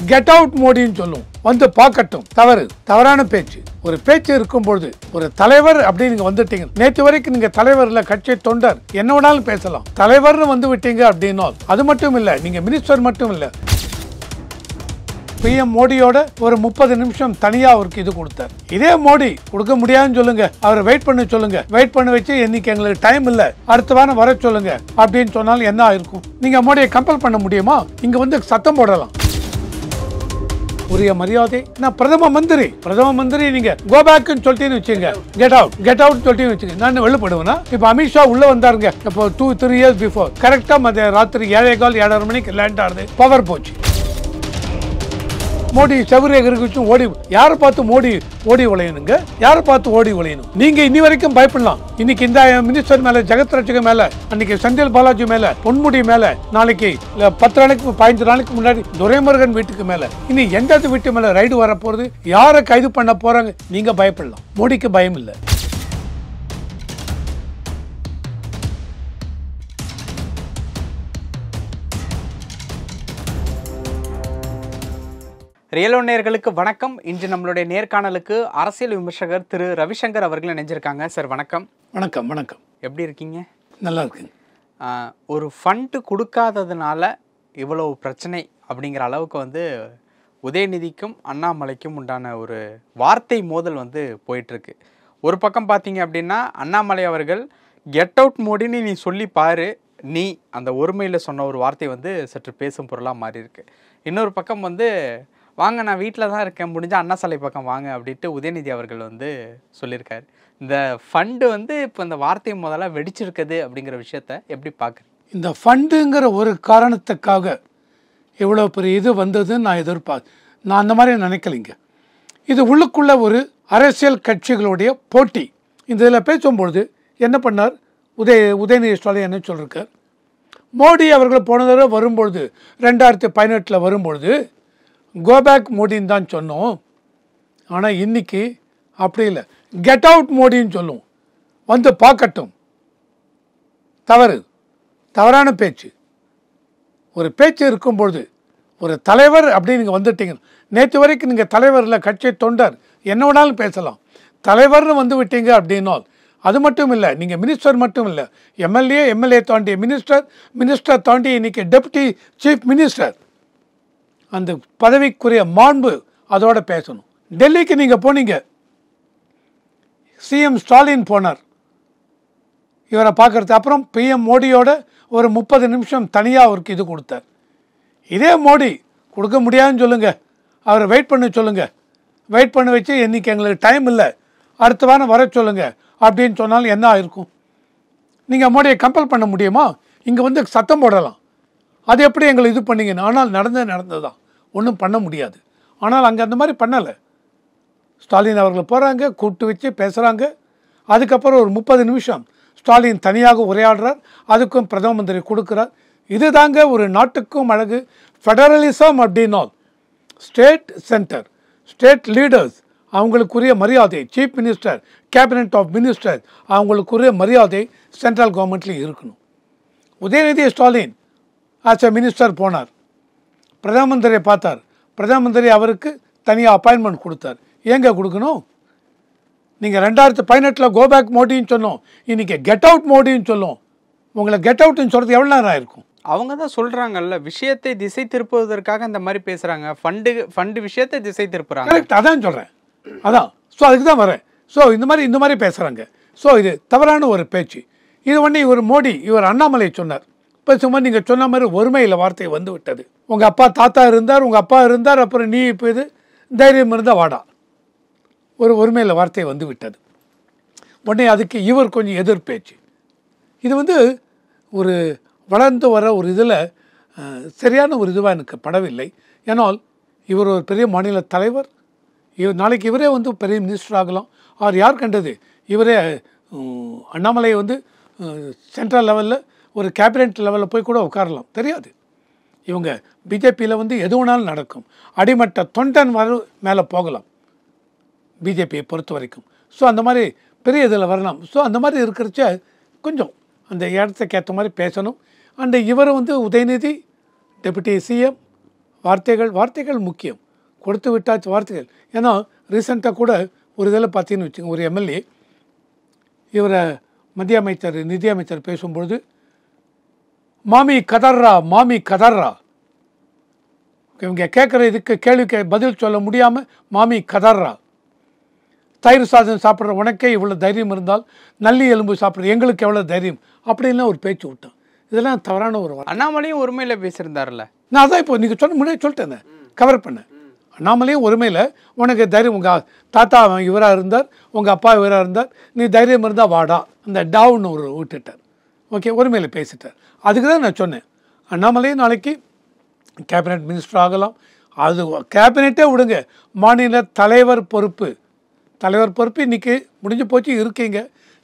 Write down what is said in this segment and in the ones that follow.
Get out மோடின்னு சொல்லும். வந்து பார்க்கட்டும். தவறான பேச்சு. ஒரு பேச்சு இருக்கும்பொழுது ஒரு தலைவர் அப்படி நீங்க வந்துட்டீங்க. நேற்று வரைக்கும் நீங்க தலைவர் இல்ல, கட்சி தொண்டர், என்ன வேணாலும் பேசலாம். தலைவர்னு வந்து விட்டீங்க அப்படின்னா அது மட்டும் இல்ல, நீங்க மினிஸ்டர் மட்டும் இல்ல. PM மோடியோட ஒரு 30 நிமிஷம் தனியா அவருக்கு இது கொடுத்தார். இதே மோடி கொடுக்க முடியாதுன்னு சொல்லுங்க, அவரை வெயிட் பண்ண சொல்லுங்க. வெயிட் பண்ண வச்சு இன்னைக்கு எங்களுக்கு டைம் இல்ல, அடுத்த வாரம் வர சொல்லுங்க அப்படின்னு சொன்னாலும் என்ன ஆயிருக்கும்? நீங்க மோடியை கம்பல் பண்ண முடியுமா? இங்க வந்து சத்தம் போடலாம். உரிய மரியாதை. நான் பிரதம மந்திரி நீங்க கோ பேக்னு சொல்லிட்டீன்னு வச்சுங்க, கெட் அவுட் சொல்லிட்டீன்னு வச்சுங்க, நான் வெளிப்படுவேன்னா? இப்ப அமித்ஷா உள்ள வந்தாருங்க, இப்போ 2-3 இயர்ஸ் பிஃபோர் கரெக்டா மதிய ராத்திரி 7:15 மணிக்கு லேண்ட் ஆகுது, பவர் போச்சு. மோடி செவரே இருக்கு ஓடி. யாரை பார்த்து ஓடி உழையணுங்க? யாரை பார்த்து ஓடி உழையணும்? நீங்க இன்னி வரைக்கும் பயப்படலாம். இன்னைக்கு இந்த மினிஸ்டர் மேல, ஜெகத் ரட்சக மேல, அன்னைக்கு செந்தில் பாலாஜி மேல, பொன்முடி மேல, நாளைக்கு 10 நாளைக்கு 15 நாளைக்கு முன்னாடி துரைமுருகன் வீட்டுக்கு மேல, இனி எந்த வீட்டு மேல ரைடு வர போறது, யாரை கைது பண்ண போறாங்க, நீங்க பயப்படலாம். மோடிக்கு பயம் இல்லை. ரியலோ நேயர்களுக்கு வணக்கம். இன்று நம்மளுடைய நேர்காணலுக்கு அரசியல் விமர்சகர் திரு ரவிசங்கர் அவர்கள் இணைஞ்சிருக்காங்க. சார் வணக்கம். வணக்கம். வணக்கம். எப்படி இருக்கீங்க? நல்லா இருக்குங்க. ஒரு ஃபண்டு கொடுக்காததுனால இவ்வளவு பிரச்சனை அப்படிங்கிற அளவுக்கு வந்து உதயநிதிக்கும் அண்ணாமலைக்கும் உண்டான ஒரு வார்த்தை மோதல் வந்து போயிட்டுருக்கு. ஒரு பக்கம் பார்த்தீங்க அப்படின்னா அண்ணாமலை அவர்கள் கெட் அவுட் மோடின்னு நீ சொல்லி பாரு, நீ அந்த ஒருமையில் சொன்ன ஒரு வார்த்தை வந்து சற்று பேசும் பொருளாக மாறி இருக்கு. இன்னொரு பக்கம் வந்து வாங்க நான் வீட்டில் தான் இருக்கேன், முடிஞ்சால் அண்ணா சாலை பக்கம் வாங்க அப்படின்ட்டு உதயநிதி அவர்கள் வந்து சொல்லியிருக்காரு. இந்த ஃபண்டு வந்து இப்போ இந்த வார்த்தை முதல்ல வெடிச்சிருக்குது அப்படிங்கிற விஷயத்த எப்படி பார்க்குறேன்? இந்த ஃபண்டுங்கிற ஒரு காரணத்துக்காக எவ்வளோ பெரிய இது வந்ததுன்னு நான் அந்த மாதிரி நினைக்கலைங்க. இது உள்ளுக்குள்ள ஒரு அரசியல் கட்சிகளுடைய போட்டி. இந்த இதில் பேசும்பொழுது என்ன பண்ணார் உதயநிதி ஸ்டாலின் என்ன சொல்லியிருக்கார்? மோடி அவர்கள் போன தடவை வரும்பொழுது 2018 வரும்பொழுது கோபேக் மோடின்னு தான் சொன்னோம். ஆனால் இன்னைக்கு அப்படி இல்லை, கெட் அவுட் மோடின்னு சொல்லும். வந்து பார்க்கட்டும். தவறான பேச்சு. ஒரு பேச்சு இருக்கும்பொழுது ஒரு தலைவர் அப்படி நீங்கள் வந்துட்டீங்க. நேற்று வரைக்கும் நீங்கள் தலைவர் இல்லை, கட்சி தொண்டர், என்ன வேணாலும் பேசலாம். தலைவர்னு வந்து விட்டீங்க அப்படின்னால் அது மட்டும் இல்லை, நீங்கள் மினிஸ்டர் மட்டும் இல்லை, எம்எல்ஏ தாண்டி மினிஸ்டர் தாண்டி இன்னைக்கு டெப்யூட்டி சீஃப் மினிஸ்டர், அந்த பதவிக்குரிய மாண்பு அதோட பேசணும். டெல்லிக்கு நீங்கள் போனீங்க, சிஎம் ஸ்டாலின் போனார் இவரை பார்க்கறது. அப்புறம் PM மோடியோட ஒரு 30 நிமிஷம் தனியாக அவருக்கு இது கொடுத்தார். இதே மோடி கொடுக்க முடியாதுன்னு சொல்லுங்க, அவரை வெயிட் பண்ண சொல்லுங்க. வெயிட் பண்ண வச்சு இன்னைக்கு எங்களுக்கு டைம் இல்லை, அடுத்த வாரம் வர சொல்லுங்க அப்படின்னு சொன்னாலும் என்ன ஆயிருக்கும்? நீங்கள் மோடியை கம்பல் பண்ண முடியுமா? இங்கே வந்து சத்தம் போடலாம். அது எப்படி எங்களை இது பண்ணீங்கன்னு. ஆனால் நடந்ததுதான், ஒன்றும் பண்ண முடியாது. ஆனால் அங்கே அந்த மாதிரி பண்ணலை. ஸ்டாலின் அவர்கள் போகிறாங்க, கூப்பிட்டு வச்சு பேசுகிறாங்க. அதுக்கப்புறம் ஒரு 30 நிமிஷம் ஸ்டாலின் தனியாக உரையாடுறார், அதுக்கும் பிரதம மந்திரி கொடுக்குறார். இது தாங்க ஒரு நாட்டுக்கும் அழகு. ஃபெடரலிசம் அப்படின்னால் ஸ்டேட் சென்டர், ஸ்டேட் லீடர்ஸ் அவங்களுக்குரிய மரியாதை, chief minister, cabinet of minister அவங்களுக்குரிய மரியாதை சென்ட்ரல் கவர்மெண்ட்லேயும் இருக்கணும். Udhayanidhi Stalin as a minister போனார், பிரதம மந்திரியை பார்த்தார். பிரதம மந்திரி அவருக்கு தனியாக அப்பாயின்மெண்ட் கொடுத்தார். ஏங்க கொடுக்கணும்? நீங்கள் 2018 கோபேக் மோடின்னு சொன்னோம், இன்றைக்கி கெட் அவுட் மோடின்னு சொல்லும். உங்களை கெட் அவுட்னு சொல்கிறது எவ்வளோ நேரம் ஆயிருக்கும்? அவங்க தான் சொல்கிறாங்கல்ல, விஷயத்தை திசை திருப்புவதற்காக இந்த மாதிரி பேசுகிறாங்க. ஃபண்டு விஷயத்தை திசை திருப்புறாங்க. கரெக்ட், அதான் சொல்கிறேன். அதான் ஸோ அதுக்கு தான் வரேன். ஸோ இந்த மாதிரி பேசுகிறாங்க. ஸோ இது தவறான ஒரு பேச்சு. இது ஒன்று இவர் அண்ணாமலை சொன்னார். இப்போ சும்மா நீங்கள் சொன்ன மாதிரி ஒருமையில் வார்த்தை வந்து விட்டது. உங்கள் அப்பா தாத்தா இருந்தார், உங்கள் அப்பா இருந்தார், அப்புறம் நீ இப்போ இது தைரியம் இருந்தால் வாடா, ஒரு ஒருமையில் வார்த்தை வந்து விட்டது. உடனே அதுக்கு இவர் கொஞ்சம் எதிர்பேச்சு. இது வந்து ஒரு வளர்ந்து வர ஒரு இதில் சரியான ஒரு இதுவாக எனக்கு படவில்லை. ஏன்னால் இவர் ஒரு பெரிய மாநில தலைவர், நாளைக்கு இவரே வந்து பெரிய மினிஸ்டர் ஆகலாம். அவர் யார் கண்டது? இவரே அண்ணாமலை வந்து சென்ட்ரல் லெவலில் ஒரு கேபினெட் லெவலில் போய் கூட உட்காரலாம், தெரியாது. இவங்க பிஜேபியில் வந்து எது வேணாலும் நடக்கும். அடிமட்ட தொண்டன் வர மேலே போகலாம் பிஜேபியை பொறுத்த வரைக்கும். ஸோ அந்த மாதிரி பெரிய இதில் வரலாம். ஸோ அந்த மாதிரி இருக்கிறச்ச கொஞ்சம் அந்த இடத்துக்கு ஏற்ற மாதிரி பேசணும். அண்ட் இவர் வந்து உதயநிதி டெபுட்டி சிஎம் வார்த்தைகள் முக்கியம். கொடுத்து விட்டாச்சு வார்த்தைகள். ஏன்னா ரீசெண்டாக கூட ஒரு இதில் பார்த்தீங்கன்னு வச்சுங்க, ஒரு எம்எல்ஏ இவரை மத்திய அமைச்சர் நிதி அமைச்சர் பேசும்பொழுது மாமி கதர்றா இவங்க கேட்குற இதுக்கு கேள்விக்கு பதில் சொல்ல முடியாமல் மாமி கதர்றா. தயிர் சாதம் சாப்பிட்ற உனக்கே இவ்வளோ தைரியம் இருந்தால் நல்லி எலும்பு சாப்பிட்ற எங்களுக்கு எவ்வளோ தைரியம் அப்படின்லாம் ஒரு பேச்சு விட்டான். இதெல்லாம் தவறான ஒரு வார்த்தை. அண்ணாமலையும் ஒருமையில் பேசியிருந்தார்ல. நான் அதான் இப்போ நீங்கள் சொன்ன முன்னாடி சொல்லிட்டேன், கவர் பண்ணேன். அண்ணாமலையும் ஒருமையில் உனக்கு தைரியம், உங்கள் தாத்தா இவராக இருந்தார், உங்கள் அப்பா இவராக இருந்தார், நீ தைரியம் இருந்தால் வாடா, அந்த டாவுன்னு ஒரு விட்டுட்டார். ஓகே, ஒருமையில் பேசிட்டார். அதுக்கு தான் நான் சொன்னேன், அண்ணாமலையும் நாளைக்கு கேபினெட் மினிஸ்டர் ஆகலாம். அது கேபினெட்டே விடுங்க, மாநில தலைவர் பொறுப்பு இன்றைக்கி முடிஞ்சு போச்சு, இருக்கீங்க,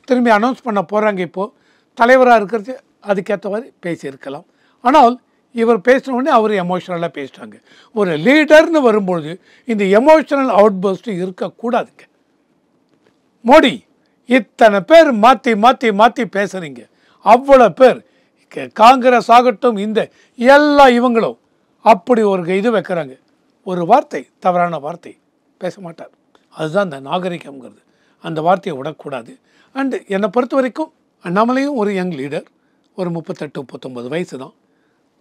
திரும்பி அனௌன்ஸ் பண்ண போகிறாங்க. இப்போது தலைவராக இருக்கிறது அதுக்கேற்ற மாதிரி பேசியிருக்கலாம். ஆனால் இவர் பேசினோடனே அவர் எமோஷ்னலாக பேசிட்டாங்க. ஒரு லீடர்னு வரும்பொழுது இந்த எமோஷ்னல் அவுட்பர்ஸ்ட் இருக்கக்கூடாதுங்க. மோடி இத்தனை பேர் மாற்றி பேசுகிறீங்க, அவ்வளோ பேர் காங்கிரஸ் ஆகட்டும், இந்த எல்லா இவங்களும் அப்படி ஒரு இது வைக்கிறாங்க. ஒரு வார்த்தை, தவறான வார்த்தை பேச மாட்டார். அதுதான் அந்த நாகரிகம்ங்கிறது. அந்த வார்த்தையை விடக்கூடாது. அண்டு என்னை பொறுத்த வரைக்கும் அண்ணாமலையும் ஒரு யங் லீடர், ஒரு 38-39 வயசு தான்.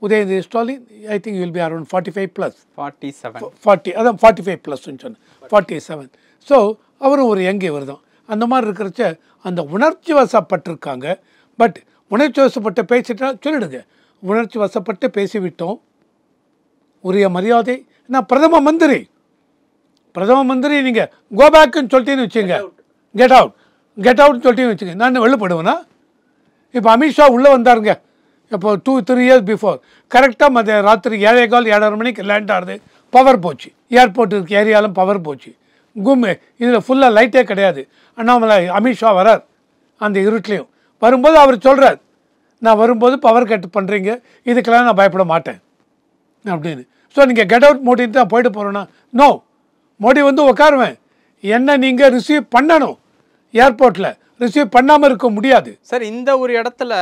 Udhayanidhi Stalin I think will be around 45+. 40 அதான் 45+ன்னு சொன்னேன், 47. ஸோ அவரும் ஒரு யங் இவர் தான். அந்த மாதிரி இருக்கிறச்ச அந்த உணர்ச்சி வசப்பட்டிருக்காங்க. பட் உணர்ச்சி வசப்பட்டு பேசிட்டா சொல்லிடுங்க, உணர்ச்சி வசப்பட்டு பேசிவிட்டோம், உரிய மரியாதை. நான் பிரதம மந்திரி நீங்கள் கோபேக்குன்னு சொல்லிட்டேன்னு வச்சுங்க, கெட் அவுட்னு சொல்லிட்டேன்னு வச்சுங்க, நான் வெளிப்படுவேன்னா? இப்போ அமித்ஷா உள்ளே வந்தாருங்க, இப்போ 2-3 இயர்ஸ் பிஃபோர், கரெக்டாக மதிய ராத்திரி 7:15-7:30 மணிக்கு லேண்ட் ஆகுது, பவர் போச்சு. ஏர்போர்ட் இருக்க ஏரியாலும் பவர் போச்சு, இதில் ஃபுல்லாக லைட்டே கிடையாது. அண்ணாமலை அமித்ஷா வரார், அந்த இருட்லேயும் வரும்போது அவர் சொல்கிறார், நான் வரும்போது பவர் கட் பண்ணுறீங்க, இதுக்கெல்லாம் நான் பயப்பட மாட்டேன் அப்படின்னு. ஸோ நீங்கள் கெட் அவுட் மோடின்னு தான் போயிட்டு போகிறோன்னா, நோ, மோடி வந்து உட்காருவேன், என்ன நீங்கள் ரிசீவ் பண்ணணும், ஏர்போர்ட்டில் ரிசீவ் பண்ணாமல் இருக்க முடியாது. சார், இந்த ஒரு இடத்துல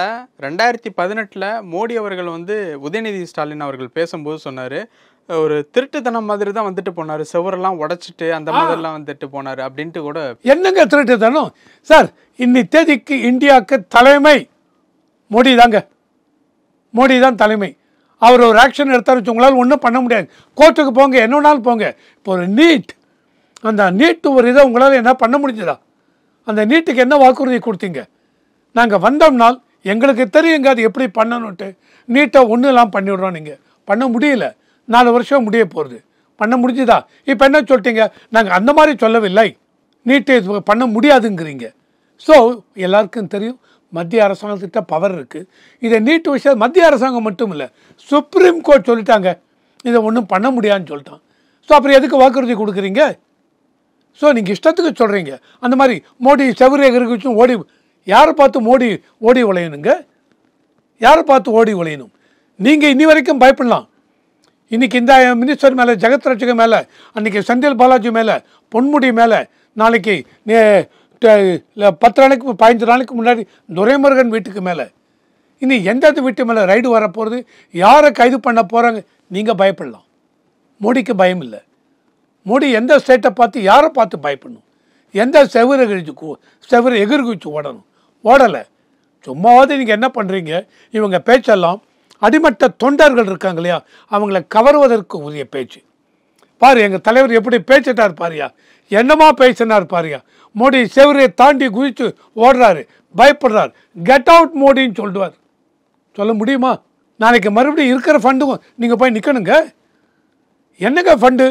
2018 மோடி அவர்கள் வந்து உதயநிதி ஸ்டாலின் அவர்கள் பேசும்போது சொன்னார், ஒரு திருட்டுத்தனம் மாதிரி தான் வந்துட்டு போனார், செவரெல்லாம் உடைச்சிட்டு அந்த மாதிரிலாம் வந்துட்டு போனார் அப்படின்ட்டு கூட. என்னங்க திருட்டுத்தனம் சார்? இன்னி தேதிக்கு இந்தியாவுக்கு தலைமை மோடி தான் தலைமை. அவர் ஒரு ஆக்ஷன் எடுத்தாரு, உங்களால் ஒன்றும் பண்ண முடியாது, கோர்ட்டுக்கு போங்க, என்ன வேணாலும் போங்க. இப்போ ஒரு அந்த நீட் ஒரு இதை உங்களால் என்ன பண்ண முடிஞ்சதா? அந்த நீட்டுக்கு என்ன வாக்குறுதி கொடுத்தீங்க? நாங்கள் வந்தோம்னால் எங்களுக்கு தெரியுங்க அது எப்படி பண்ணணுன்ட்டு. நீட்டை ஒன்றும் இல்லாமல் பண்ணிவிடுறோம். நீங்கள் பண்ண முடியல, 4 வருஷம் முடிய போகிறது, பண்ண முடிஞ்சுதா? இப்போ என்ன சொல்லிட்டீங்க? நாங்கள் அந்த மாதிரி சொல்லவில்லை, நீட்டை பண்ண முடியாதுங்கிறீங்க. ஸோ எல்லாருக்கும் தெரியும், மத்திய அரசாங்கத்திட்ட பவர் இருக்குது. இதை நீட்டு விஷயம் மத்திய அரசாங்கம் மட்டும் இல்லை, சுப்ரீம் கோர்ட் சொல்லிட்டாங்க இதை ஒன்றும் பண்ண முடியாதுன்னு சொல்லிட்டான். ஸோ அப்புறம் எதுக்கு வாக்குறுதி கொடுக்குறீங்க? ஸோ நீங்கள் இஷ்டத்துக்கு சொல்கிறீங்க. அந்த மாதிரி மோடி செவரு எகிரிச்சும் யாரை பார்த்து மோடி ஓடி உழையணுங்க? யாரை பார்த்து ஓடி உழையணும்? நீங்கள் இன்னி வரைக்கும் பயப்படலாம். இன்றைக்கி இந்த மினிஸ்டர் மேலே, ஜெகத் ரட்சகர் மேலே, அன்றைக்கி செந்தில் பாலாஜி மேலே, பொன்முடி மேலே, நாளைக்கு 10 நாளைக்கு 15 நாளைக்கு முன்னாடி துரைமுருகன் வீட்டுக்கு மேலே, இனி எந்த வீட்டு மேலே ரைடு வரப்போகிறது, யாரை கைது பண்ண போகிறாங்க? நீங்கள் பயப்படலாம். மோடிக்கு பயம் இல்லை. மோடி எந்த ஸ்டேட்டை பார்த்து யாரை பார்த்து பயப்படணும்? எந்த செவரு எகிர்குச்சு ஓடலை. சும்மாவது நீங்கள் என்ன பண்ணுறீங்க? இவங்க பேச்செல்லாம் அடிமட்ட தொண்டர்கள் இருக்காங்க இல்லையா, அவங்கள கவருவதற்கு உரிய பேச்சு. பாரு எங்கள் தலைவர் எப்படி பேசிட்டார் பாரியா, என்னமா பேசினார் பாரியா. மோடி செவரை தாண்டி குதிச்சு ஓடுறாரு, பயப்படுறார், கெட் அவுட் மோடின்னு சொல்ல முடியுமா? நாளைக்கு மறுபடியும் இருக்கிற ஃபண்டும் நீங்கள் போய் நிற்கணுங்க. என்னங்க ஃபண்டு?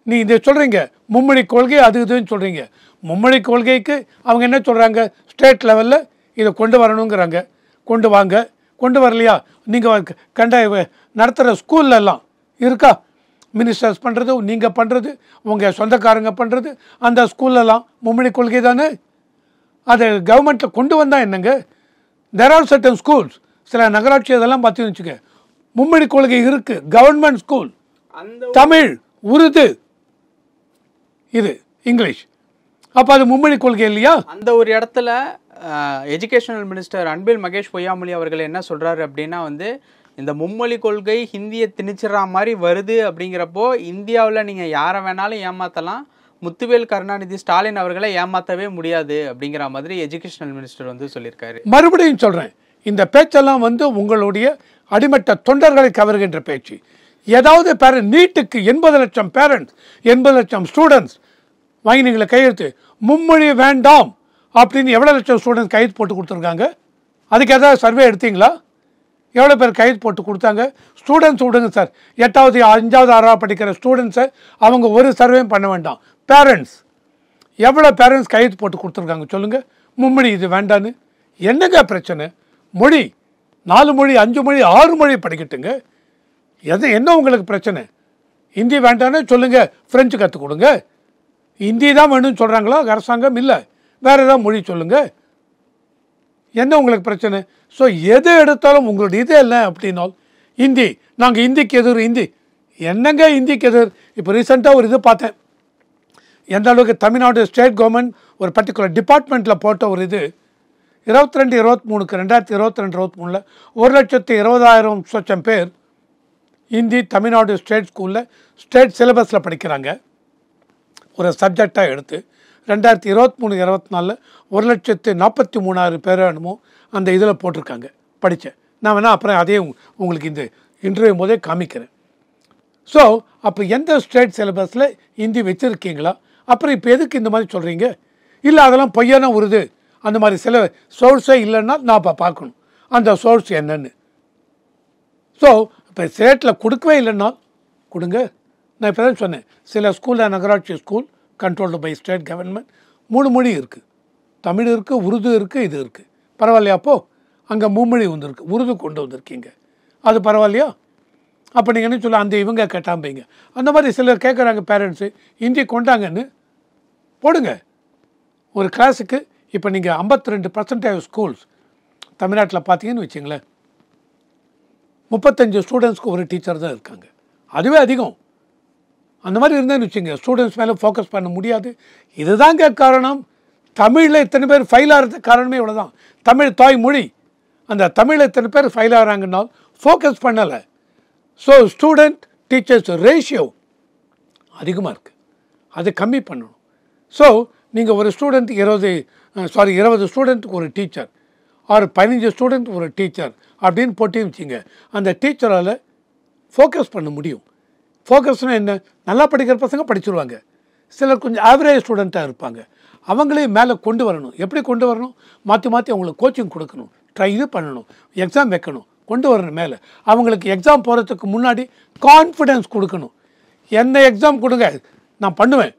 நீ இதை சொல்கிறீங்க, மும்மொழி கொள்கை அது இதுன்னு சொல்கிறீங்க. மும்மொழி கொள்கைக்கு அவங்க என்ன சொல்கிறாங்க? ஸ்டேட் லெவலில் இதை கொண்டு வரணுங்கிறாங்க. கொண்டு வரலையா? நீங்கள் நடத்துகிற ஸ்கூல்லலாம் இருக்கா? மினிஸ்டர்ஸ் பண்ணுறது, நீங்கள் பண்ணுறது, உங்கள் சொந்தக்காரங்க பண்ணுறது, அந்த ஸ்கூல்லலாம் மும்மொழி கொள்கை தானே. அதை கவர்மெண்ட்டில் கொண்டு வந்தால் என்னங்க? தெர் ஆர் சர்டன் ஸ்கூல்ஸ், சில நகராட்சி அதெல்லாம் பார்த்து வச்சுக்க, மும்மொழி கொள்கை இருக்குது. கவர்மெண்ட் ஸ்கூல், தமிழ், உருது, இது இங்கிலீஷ். அப்போ அது மும்மொழி கொள்கை இல்லையா? அந்த ஒரு இடத்துல எஜுகேஷனல் மினிஸ்டர் அன்பில் மகேஷ் பொய்யாமொழி அவர்கள் என்ன சொல்கிறாரு அப்படின்னா வந்து, இந்த மும்மொழி கொள்கை ஹிந்தியை திணிச்சிடுற மாதிரி வருது அப்படிங்கிறப்போ இந்தியாவில் நீங்கள் யாரை வேணாலும் ஏமாற்றலாம், முத்துவேல் கருணாநிதி ஸ்டாலின் அவர்களை ஏமாற்றவே முடியாது அப்படிங்கிற மாதிரி எஜுகேஷனல் மினிஸ்டர் வந்து சொல்லியிருக்காரு. மறுபடியும் சொல்கிறேன், இந்த பேச்செல்லாம் வந்து உங்களுடைய அடிமட்ட தொண்டர்களை கவர்கின்ற பேச்சு. ஏதாவது பேரண்ட் நீட்டுக்கு 80 லட்சம் பேரண்ட்ஸ் 80 லட்சம் ஸ்டூடெண்ட்ஸ் வாங்கினீங்களே கையெழுத்து, மும்மொழி வேண்டாம் அப்படின்னு எவ்வளோ லட்சம் ஸ்டூடெண்ட்ஸ் கையெழுத்து போட்டு கொடுத்துருக்காங்க? அதுக்கு ஏதாவது சர்வே எடுத்தீங்களா? எவ்வளோ பேர் கையெழுத்து போட்டு கொடுத்தாங்க? ஸ்டூடெண்ட்ஸ் விடுங்க சார், 8வது 5வது 6வது படிக்கிற ஸ்டூடெண்ட்ஸை அவங்க ஒரு சர்வேயும் பண்ண வேண்டாம். பேரண்ட்ஸ் எவ்வளோ பேரண்ட்ஸ் கையெழுத்து போட்டு கொடுத்துருக்காங்க சொல்லுங்கள், மும்மொழி இது வேண்டான்னு. என்னங்க பிரச்சனை? மொழி 4 மொழி 5 மொழி 6 மொழி படிக்கட்டுங்க, என்ன உங்களுக்கு பிரச்சனை? ஹிந்தி வேண்டான்னு சொல்லுங்கள், ஃப்ரெஞ்சு கற்றுக் கொடுங்க. ஹிந்தி தான் வேணும்னு சொல்கிறாங்களா அரசாங்கம்? இல்லை, வேறு ஏதாவது மொழி சொல்லுங்கள், என்ன உங்களுக்கு பிரச்சனை? ஸோ எது எடுத்தாலும் உங்களுடைய இது இல்லை அப்படின்னால் ஹிந்தி, நாங்கள் ஹிந்திக்கு எதிர். ஹிந்தி என்னங்க ஹிந்திக்கு எதிர்? இப்போ ரீசெண்டாக ஒரு இது பார்த்தேன், எந்த அளவுக்கு தமிழ்நாடு ஸ்டேட் கவர்மெண்ட் ஒரு பர்டிகுலர் டிபார்ட்மெண்ட்டில் போட்ட ஒரு இது 22-23க்கு 2022-23 1,20,000 சொச்சம் பேர் ஹிந்தி தமிழ்நாடு ஸ்டேட் ஸ்கூலில் ஸ்டேட் சிலபஸில் படிக்கிறாங்க. ஒரு சப்ஜெக்டாக எடுத்து 2023-24 1,43,000 பேர் என்னமோ அந்த இதில் போட்டிருக்காங்க, படித்தேன் நான். வேணால் அப்புறம் அதே உங்களுக்கு இந்த இன்டர்வியூ போதே காமிக்கிறேன். ஸோ அப்போ எந்த ஸ்டேட் சிலபஸில் ஹிந்தி வச்சுருக்கீங்களா? அப்புறம் இப்போ எதுக்கு இந்த மாதிரி சொல்கிறீங்க? இல்லை அதெல்லாம் பொய்யான ஒரு இது, அந்த மாதிரி சில சோர்ஸே இல்லைன்னா நான் இப்போ பார்க்கணும் அந்த சோர்ஸ் என்னன்னு. ஸோ இப்போ ஸ்டேட்டில் கொடுக்கவே இல்லைன்னா கொடுங்க. நான் இப்போ தான் சொன்னேன், சில ஸ்கூலில் நகராட்சி school controlled by state government 3 மொழி இருக்குது, தமிழ் இருக்குது, உருது இருக்குது, இது இருக்குது. பரவாயில்லையா? அப்போது அங்கே மும்மொழி வந்துருக்கு, உருது கொண்டு வந்திருக்கீங்க, அது பரவாயில்லையா? அப்போ நீங்கள் என்ன சொல்ல, அந்த இவங்க கேட்டாம்பீங்க. அந்த மாதிரி சிலர் கேட்குறாங்க பேரண்ட்ஸு, ஹிந்தி கொண்டாங்கன்னு போடுங்க ஒரு கிளாஸுக்கு. இப்போ நீங்கள் 52% ஸ்கூல்ஸ் தமிழ்நாட்டில் பார்த்தீங்கன்னு வச்சிங்களேன், 35 ஸ்டூடெண்ட்ஸ்க்கு ஒரு டீச்சர் தான் இருக்காங்க, அதுவே அதிகம். அந்த மாதிரி இருந்தேன்னு வச்சுங்க, ஸ்டூடெண்ட்ஸ் மேலே ஃபோக்கஸ் பண்ண முடியாது. இதுதாங்க காரணம். தமிழில் இத்தனை பேர் ஃபெயில் ஆகிறதுக்கு காரணமே இவ்வளோ தான். தமிழ் தாய்மொழி, அந்த தமிழில் இத்தனை பேர் ஃபெயில் ஆகிறாங்கன்னால் ஃபோக்கஸ் பண்ணலை. ஸோ ஸ்டூடெண்ட் டீச்சர்ஸ் ரேஷியோ அதிகமாக இருக்குது, அது கம்மி பண்ணணும். ஸோ நீங்கள் ஒரு ஸ்டூடெண்ட் 20 ஸ்டூடெண்ட்டுக்கு ஒரு டீச்சர், ஒரு 15 ஸ்டூடெண்ட் ஒரு டீச்சர் அப்படின்னு போட்டு வச்சிங்க, அந்த டீச்சரால் ஃபோக்கஸ் பண்ண முடியும். ஃபோக்கஸ்னால் என்ன? நல்லா படிக்கிற பசங்க படிச்சுருவாங்க, சிலர் கொஞ்சம் ஆவரேஜ் ஸ்டூடெண்ட்டாக இருப்பாங்க, அவங்களையும் மேலே கொண்டு வரணும். எப்படி கொண்டு வரணும்? மாற்றி மாற்றி அவங்களுக்கு கோச்சிங் கொடுக்கணும், இது பண்ணணும், எக்ஸாம் வைக்கணும், கொண்டு வரணும் மேலே. அவங்களுக்கு எக்ஸாம் போகிறதுக்கு முன்னாடி கான்ஃபிடென்ஸ் கொடுக்கணும். என்ன எக்ஸாம் கொடுங்க நான் பண்ணுவேன்,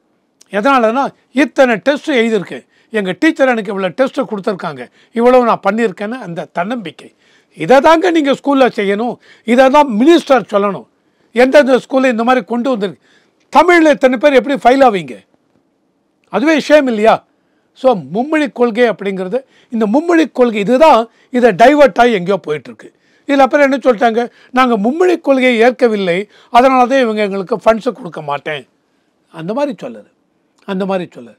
எதனாலனா இத்தனை டெஸ்ட்டு எழுதியிருக்கேன், எங்கள் டீச்சர் எனக்கு இவ்வளோ டெஸ்ட்டு கொடுத்துருக்காங்க, இவ்வளோ நான் பண்ணியிருக்கேன்னு அந்த தன்னம்பிக்கை. இதை தாங்க நீங்கள் ஸ்கூலில் செய்யணும், இதை தான் மினிஸ்டர் சொல்லணும். எந்தெந்த ஸ்கூலில் இந்த மாதிரி கொண்டு வந்துருக்கு. தமிழில் இத்தனை பேர் எப்படி ஃபெயில் ஆவீங்க? அதுவே விஷயம் இல்லையா? ஸோ மும்மொழி கொள்கை அப்படிங்கிறது, இந்த மும்மொழி கொள்கை இதுதான், இதை டைவர்ட் ஆகி எங்கேயோ போயிட்டுருக்கு. இதில் அப்புறம் என்ன சொல்லிட்டாங்க, நாங்கள் மும்மொழி கொள்கையை ஏற்கவில்லை, அதனால தான் இவங்க எங்களுக்கு ஃபண்ட்ஸை கொடுக்க மாட்டேன், அந்த மாதிரி சொல்லு.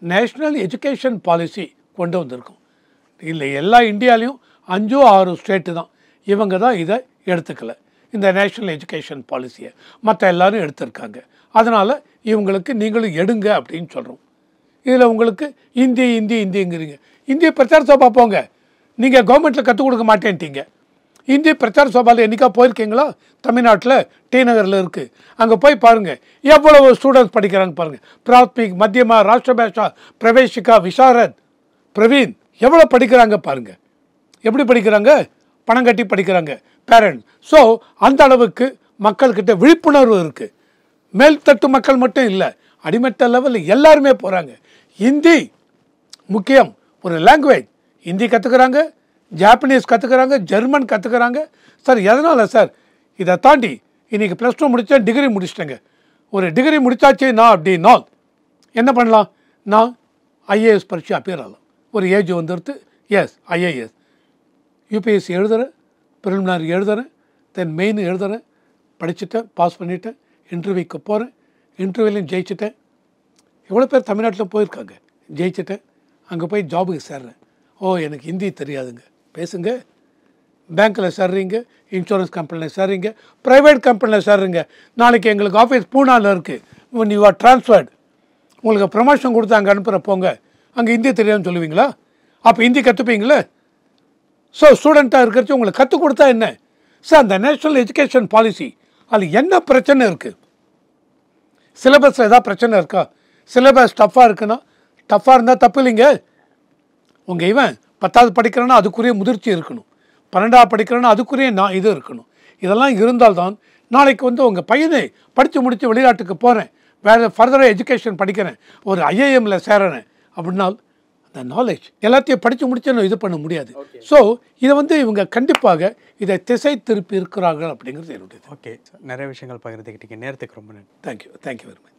நேஷ்னல் எஜுகேஷன் பாலிசி கொண்டு வந்திருக்கோம். இல்லை எல்லா இந்தியாலையும் 5-6 ஸ்டேட்டு தான், இவங்க தான் இதை எடுத்துக்கலை, இந்த நேஷ்னல் எஜுகேஷன் பாலிசியை. மற்ற எல்லோரும் எடுத்திருக்காங்க. அதனால் இவங்களுக்கு நீங்களும் எடுங்க அப்படின்னு சொல்கிறோம். இதில் உங்களுக்கு இந்திங்கிறீங்க. இந்திய பிரச்சார சபா போங்க, நீங்கள் கவர்மெண்ட்டில் கற்றுக் கொடுக்க மாட்டேன்ட்டீங்க. இந்திய பிரச்சார சபாவில் என்றைக்கா போயிருக்கீங்களா? தமிழ்நாட்டில் டி நகரில் இருக்குது, அங்கே போய் பாருங்கள் எவ்வளவு ஸ்டூடெண்ட்ஸ் படிக்கிறாங்க பாருங்கள். பிராத்மிக், மத்தியமா, ராஷ்டிரபாஷா, பிரவேஷிகா, விசாரத், பிரவீன் எவ்வளோ படிக்கிறாங்க பாருங்கள். எப்படி படிக்கிறாங்க? பணம் கட்டி படிக்கிறாங்க பேரண்ட்ஸ். ஸோ அந்த அளவுக்கு மக்கள்கிட்ட விழிப்புணர்வு இருக்குது. மேல்தட்டு மக்கள் மட்டும் இல்லை, அடிமட்ட லெவலில் எல்லாருமே போகிறாங்க. ஹிந்தி முக்கியம், ஒரு லாங்குவேஜ். ஹிந்தி கற்றுக்குறாங்க, ஜாப்பனீஸ் கற்றுக்குறாங்க, ஜெர்மன் கற்றுக்குறாங்க. சார் எதனால் சார்? இதை தாண்டி இன்றைக்கி +2 முடித்தேன், டிகிரி முடிச்சிட்டேங்க, ஒரு டிகிரி முடித்தாச்சு நான் அப்படின்னா என்ன பண்ணலாம்? நான் ஐஏஎஸ் பரீட்சை அப்பியர் ஆகலாம். ஒரு ஏஜ் வந்துடுத்து, எஸ் ஐஏஎஸ் யூபிஎஸ்சி எழுதுகிறேன், ப்ரிலிமினரி எழுதுகிறேன், தென் மெயின் எழுதுகிறேன், படிச்சுட்டேன், பாஸ் பண்ணிவிட்டேன், இன்டர்வியூக்கு போகிறேன், இன்டர்வியூலையும் ஜெயிச்சிட்டேன். எவ்வளோ பேர் தமிழ்நாட்டில் போயிருக்காங்க, ஜெயிச்சிட்டேன், அங்கே போய் ஜாபுக்கு சேர்றேன். ஓ எனக்கு ஹிந்தி தெரியாதுங்க, பேசுங்க, பேங்க்கில் சேர்றீங்க, இன்சூரன்ஸ் கம்பெனியில் சேர்றீங்க, ப்ரைவேட் கம்பெனியில் சேர்றீங்க. நாளைக்கு எங்களுக்கு ஆஃபீஸ் பூனாவில் இருக்குது, when you are transferred, உங்களுக்கு ப்ரமோஷன் கொடுத்து அங்கே அனுப்புகிற போங்க, அங்கே ஹிந்தி தெரியாதுன்னு சொல்லுவீங்களா? அப்போ ஹிந்தி கற்றுப்பீங்களே. ஸோ ஸ்டூடெண்ட்டாக இருக்கிறச்சு உங்களுக்கு கற்றுக் கொடுத்தா என்ன சார்? அந்த நேஷ்னல் எஜுகேஷன் பாலிசி அதில் என்ன பிரச்சனை இருக்குது? சிலபஸில் ஏதாவது பிரச்சனை இருக்கா? சிலபஸ் டஃப்பாக இருக்குன்னா, டஃப்பாக இருந்தால் தப்பு இல்லைங்க. உங்கள் இவன் 10வது படிக்கிறேன்னா அதுக்குரிய முதிர்ச்சி இருக்கணும், 12வது படிக்கிறேன்னா அதுக்குரிய இது இருக்கணும். இதெல்லாம் இருந்தால்தான் நாளைக்கு வந்து உங்கள் பையனை படித்து முடித்து வெளிநாட்டுக்கு போகிறேன், வேறு ஃபர்தராக எஜுகேஷன் படிக்கிறேன், ஒரு ஐஏஎம்மில் சேரறேன் அப்படின்னால் அந்த நாலேஜ் எல்லாத்தையும் படித்து முடிச்சு இது பண்ண முடியாது. ஸோ இதை வந்து இவங்க கண்டிப்பாக இதை திசை திருப்பி இருக்கிறார்கள் அப்படிங்கிறது என்னுடைய. ஓகே, நிறைய விஷயங்கள் பகிர்ந்துக்கிட்டீங்க. நேரத்துக்கு ரொம்ப நன்றி. Thank you very much.